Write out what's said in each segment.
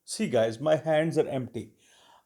See, guys, my hands are empty.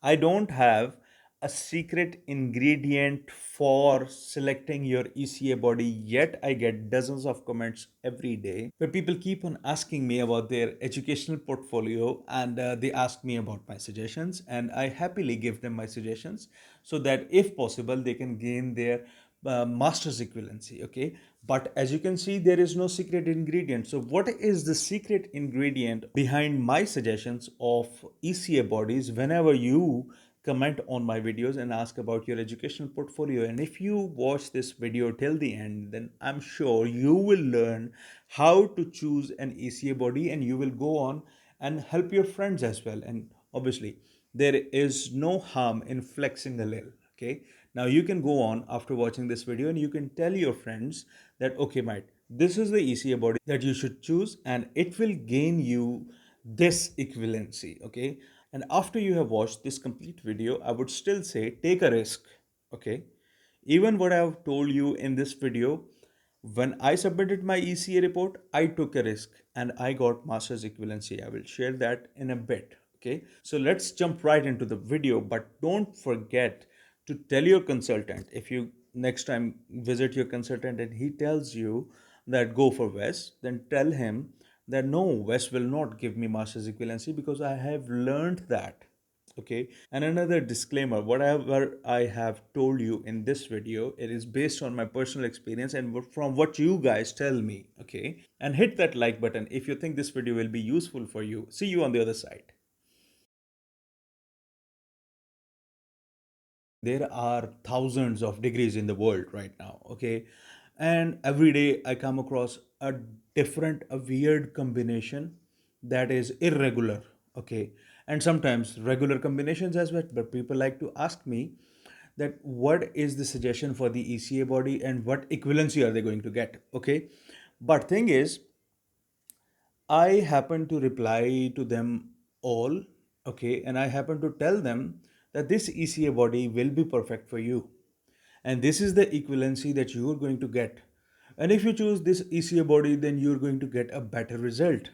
I don't have a secret ingredient for selecting your ECA body yet. I get dozens of comments every day where people keep on asking me about their educational portfolio and they ask me about my suggestions, and I happily give them my suggestions so that if possible they can gain their master's equivalency. Okay, but as you can see, there is no secret ingredient. So what is the secret ingredient behind my suggestions of ECA bodies whenever you comment on my videos and ask about your educational portfolio? And if you watch this video till the end, then I'm sure you will learn how to choose an ECA body, and you will go on and help your friends as well. And obviously there is no harm in flexing a little. Okay, now you can go on after watching this video and you can tell your friends that, okay, mate, this is the ECA body that you should choose and it will gain you this equivalency. Okay, and after you have watched this complete video, I would still say take a risk. Okay, even what I have told you in this video, when I submitted my ECA report, I took a risk and I got master's equivalency. I will share that in a bit. Okay, so let's jump right into the video, but don't forget to tell your consultant, if you next time visit your consultant and he tells you that go for Wes, then tell him that no, Wes will not give me master's equivalency because I have learned that. Okay, and another disclaimer, whatever I have told you in this video, it is based on my personal experience and from what you guys tell me. Okay, and hit that like button if you think this video will be useful for you. See you on the other side. There are thousands of degrees in the world right now. Okay, and every day I come across a different, a weird combination that is irregular. Okay, and sometimes regular combinations as well, but people like to ask me that what is the suggestion for the ECA body and what equivalency are they going to get. Okay, but thing is, I happen to reply to them all, okay, and I happen to tell them that this ECA body will be perfect for you. And this is the equivalency that you are going to get. And if you choose this ECA body, then you're going to get a better result.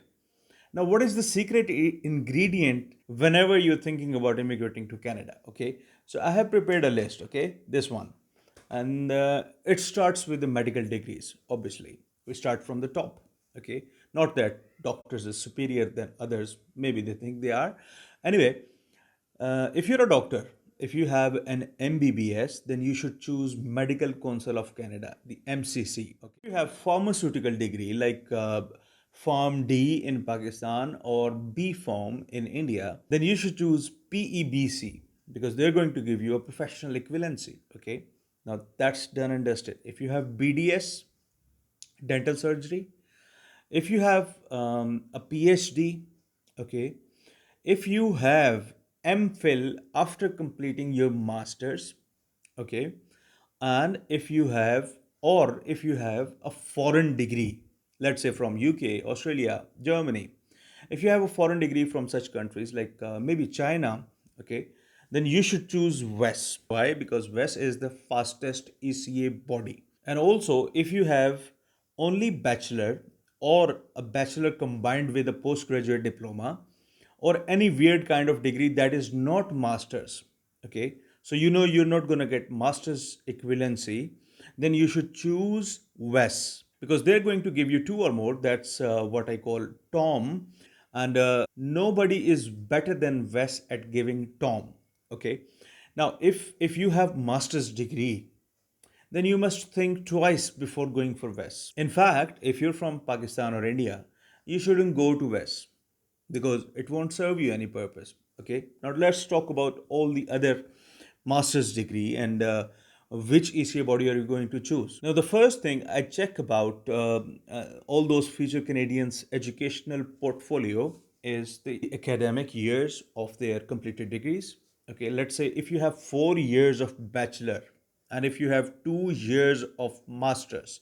Now, what is the secret ingredient whenever you're thinking about immigrating to Canada? Okay, so I have prepared a list, okay, this one. And it starts with the medical degrees, obviously. We start from the top, okay? Not that doctors is superior than others, maybe they think they are. Anyway, if you're a doctor, if you have an MBBS, then you should choose Medical Council of Canada, the MCC. Okay. If you have pharmaceutical degree like Pharm D in Pakistan or B Pharm in India, then you should choose PEBC because they're going to give you a professional equivalency. Okay. Now that's done and dusted. If you have BDS, dental surgery, if you have a PhD, okay, if you have MPhil after completing your masters, okay, and if you have a foreign degree, let's say from UK, Australia, Germany, if you have a foreign degree from such countries like maybe China, okay, then you should choose WES. Why? Because WES is the fastest ECA body. And also, if you have only bachelor or a bachelor combined with a postgraduate diploma or any weird kind of degree that is not masters, okay, so you know you're not going to get master's equivalency, then you should choose WES because they're going to give you two or more. That's what I call TOM, and nobody is better than WES at giving TOM. Okay, now if you have master's degree, then you must think twice before going for WES. In fact, if you're from Pakistan or India, you shouldn't go to WES because it won't serve you any purpose. Okay, now let's talk about all the other master's degree and which ECA body are you going to choose. Now, the first thing I check about all those future Canadians' educational portfolio is the academic years of their completed degrees. Okay, let's say if you have 4 years of bachelor and if you have 2 years of masters,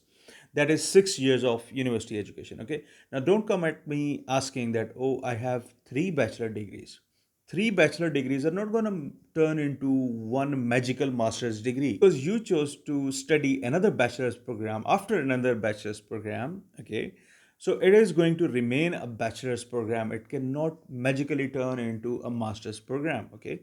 that is 6 years of university education. Okay, now don't come at me asking that, oh, I have three bachelor degrees. Three bachelor degrees are not going to turn into one magical master's degree because you chose to study another bachelor's program after another bachelor's program. Okay, So it is going to remain a bachelor's program. It cannot magically turn into a master's program. Okay.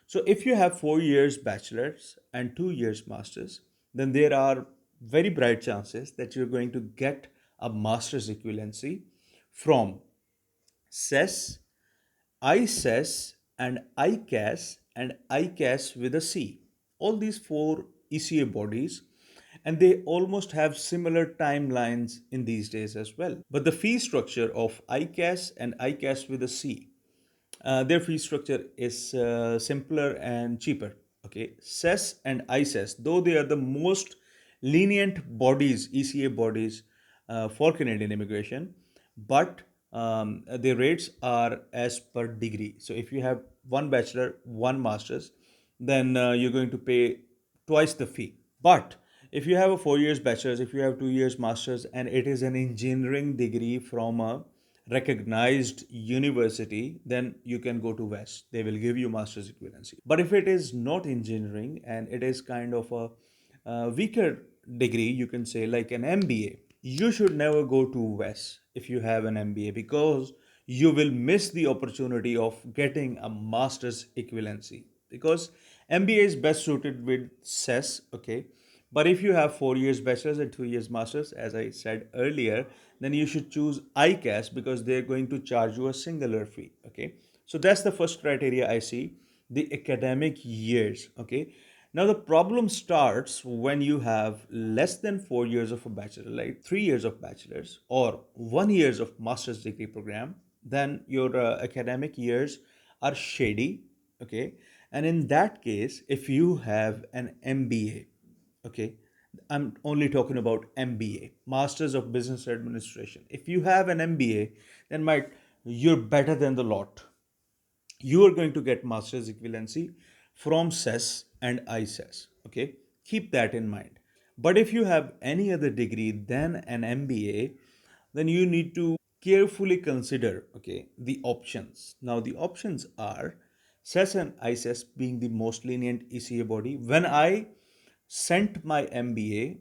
So if you have 4 years bachelor's and 2 years master's, then there are very bright chances that you're going to get a master's equivalency from SES, ICES, and ICAS, and ICAS with a C. All these four ECA bodies, and they almost have similar timelines in these days as well. But the fee structure of ICAS and ICAS with a C, their fee structure is simpler and cheaper. Okay, SES and ICES, though they are the most lenient bodies, ECA bodies for Canadian immigration, but the rates are as per degree. So if you have one bachelor, one master's, then you're going to pay twice the fee. But if you have a 4 years bachelor's, if you have 2 years master's, and it is an engineering degree from a recognized university, then you can go to West. They will give you master's equivalency. But if it is not engineering and it is kind of a weaker degree, you can say like an MBA, you should never go to West if you have an MBA, because you will miss the opportunity of getting a master's equivalency, because MBA is best suited with SES. Okay, but if you have 4 years bachelor's and 2 years master's, as I said earlier, then you should choose ICAS, because they're going to charge you a singular fee. Okay, so that's the first criteria I see, the academic years. Okay, now the problem starts when you have less than 4 years of a bachelor, like 3 years of bachelor's or 1 years of master's degree program. Then your academic years are shady. Okay, and in that case, if you have an MBA, okay, I'm only talking about MBA, Masters of Business Administration. If you have an MBA, then might you're better than the lot. You are going to get master's equivalency from SES and ICES. Okay, keep that in mind. But if you have any other degree than an MBA, then you need to carefully consider, okay, the options. Now the options are SES and ICES being the most lenient ECA body. When I sent my MBA,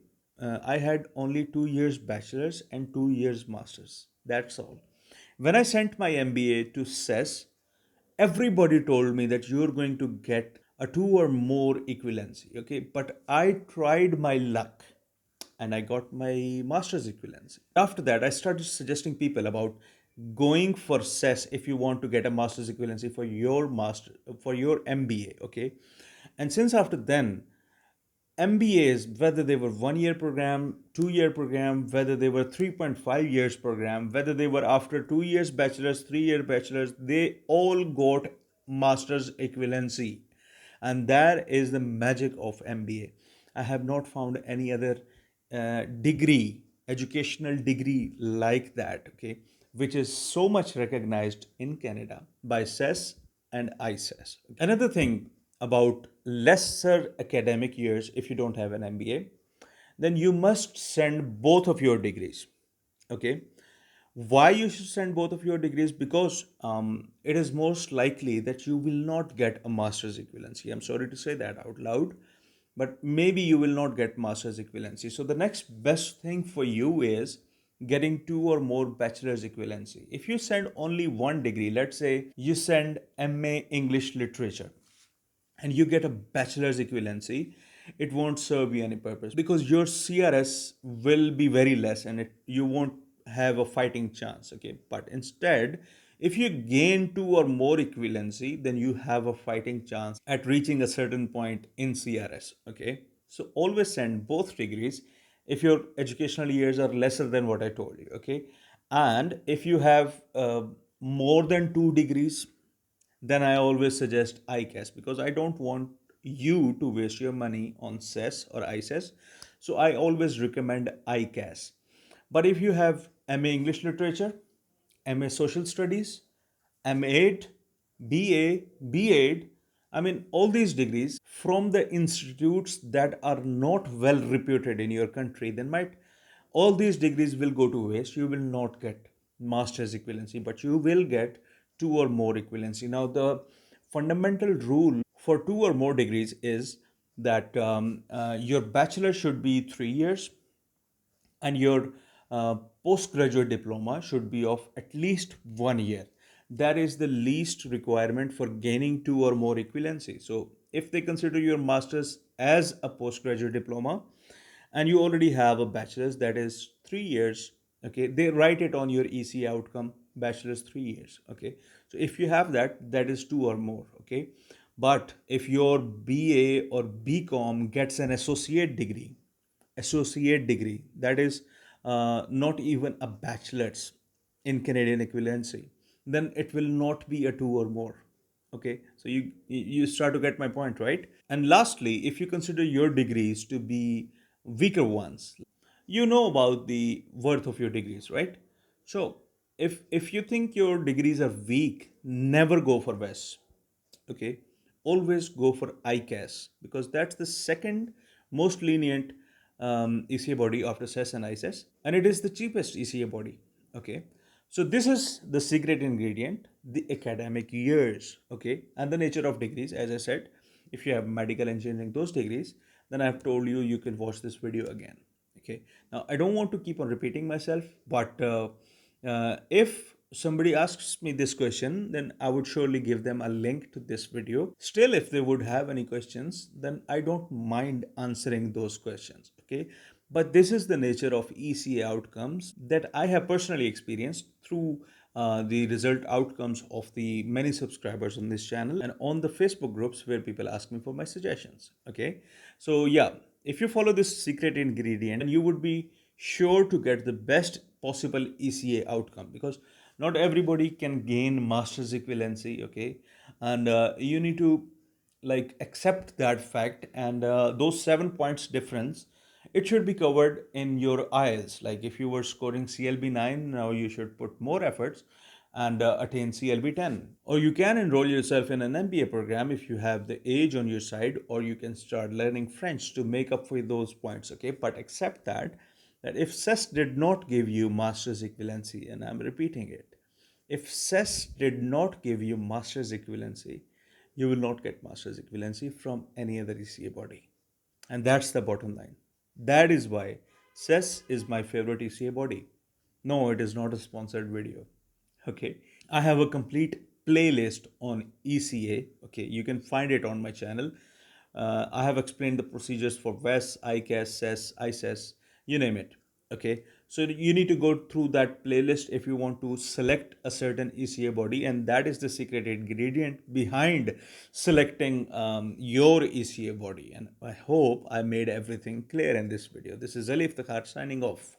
I had only 2 years bachelor's and 2 years master's. That's all. When I sent my MBA to SES, everybody told me that you're going to get a two or more equivalency. Okay, but I tried my luck and I got my master's equivalency. After that, I started suggesting people about going for SES if you want to get a master's equivalency for your master, for your MBA. Okay, and since after then, MBAs, whether they were 1 year program, 2 year program, whether they were 3.5 years program, whether they were after 2 years bachelor's, 3 year bachelor's, they all got master's equivalency. And that is the magic of MBA. I have not found any other degree, educational degree like that, okay, which is so much recognized in Canada by SES and ICES. Another thing about lesser academic years, if you don't have an MBA, then you must send both of your degrees. Okay, why you should send both of your degrees? Because it is most likely that you will not get a master's equivalency. I'm sorry to say that out loud, but maybe you will not get master's equivalency. So the next best thing for you is getting two or more bachelor's equivalency. If you send only one degree, let's say you send MA English Literature, and you get a bachelor's equivalency, it won't serve you any purpose, because your CRS will be very less, and you won't have a fighting chance. Okay, but instead, if you gain two or more equivalency, then you have a fighting chance at reaching a certain point in CRS. Okay, so always send both degrees if your educational years are lesser than what I told you. Okay, and if you have more than 2 degrees, then I always suggest ICAS, because I don't want you to waste your money on SES or ICES. So I always recommend ICAS. But if you have MA English Literature, MA Social Studies, M8, BA, B.Ed, I mean, all these degrees from the institutes that are not well reputed in your country, then might all these degrees will go to waste. You will not get master's equivalency, but you will get two or more equivalency. Now, the fundamental rule for two or more degrees is that your bachelor should be 3 years and your postgraduate diploma should be of at least 1 year. That is the least requirement for gaining two or more equivalency. So if they consider your master's as a postgraduate diploma and you already have a bachelor's, that is 3 years, okay, they write it on your ECA outcome, bachelor's 3 years, okay. So if you have that, that is two or more, okay. But if your BA or BCom gets an associate degree, that is not even a bachelor's in Canadian equivalency, then it will not be a two or more. Okay, so you start to get my point, right? And lastly, if you consider your degrees to be weaker ones, you know about the worth of your degrees, right? So if you think your degrees are weak, never go for WES. Okay, always go for ICAS because that's the second most lenient ECA body after SES and ISS, and it is the cheapest ECA body. Okay, so this is the secret ingredient: the academic years. Okay, and the nature of degrees. As I said, if you have medical engineering, those degrees, then I have told you you can watch this video again. Okay, now I don't want to keep on repeating myself, but if somebody asks me this question, then I would surely give them a link to this video. Still, if they would have any questions, then I don't mind answering those questions. Okay, but this is the nature of ECA outcomes that I have personally experienced through the result outcomes of the many subscribers on this channel and on the Facebook groups where people ask me for my suggestions. Okay, so yeah, if you follow this secret ingredient, you would be sure to get the best possible ECA outcome because not everybody can gain master's equivalency. Okay, and you need to like accept that fact, and those 7 points difference, it should be covered in your IELTS. Like if you were scoring CLB 9, now you should put more efforts and attain CLB 10. Or you can enroll yourself in an MBA program if you have the age on your side, or you can start learning French to make up for those points. Okay, but accept that if SES did not give you master's equivalency, and I'm repeating it, if SES did not give you master's equivalency, you will not get master's equivalency from any other ECA body. And that's the bottom line. That is why SES is my favorite ECA body. No, it is not a sponsored video. Okay. I have a complete playlist on ECA. Okay, you can find it on my channel. I have explained the procedures for WES, ICAS, SES, ISES, you name it. Okay, so you need to go through that playlist if you want to select a certain ECA body, and that is the secret ingredient behind selecting your ECA body. And I hope I made everything clear in this video. This is Ali Iftikhar signing off.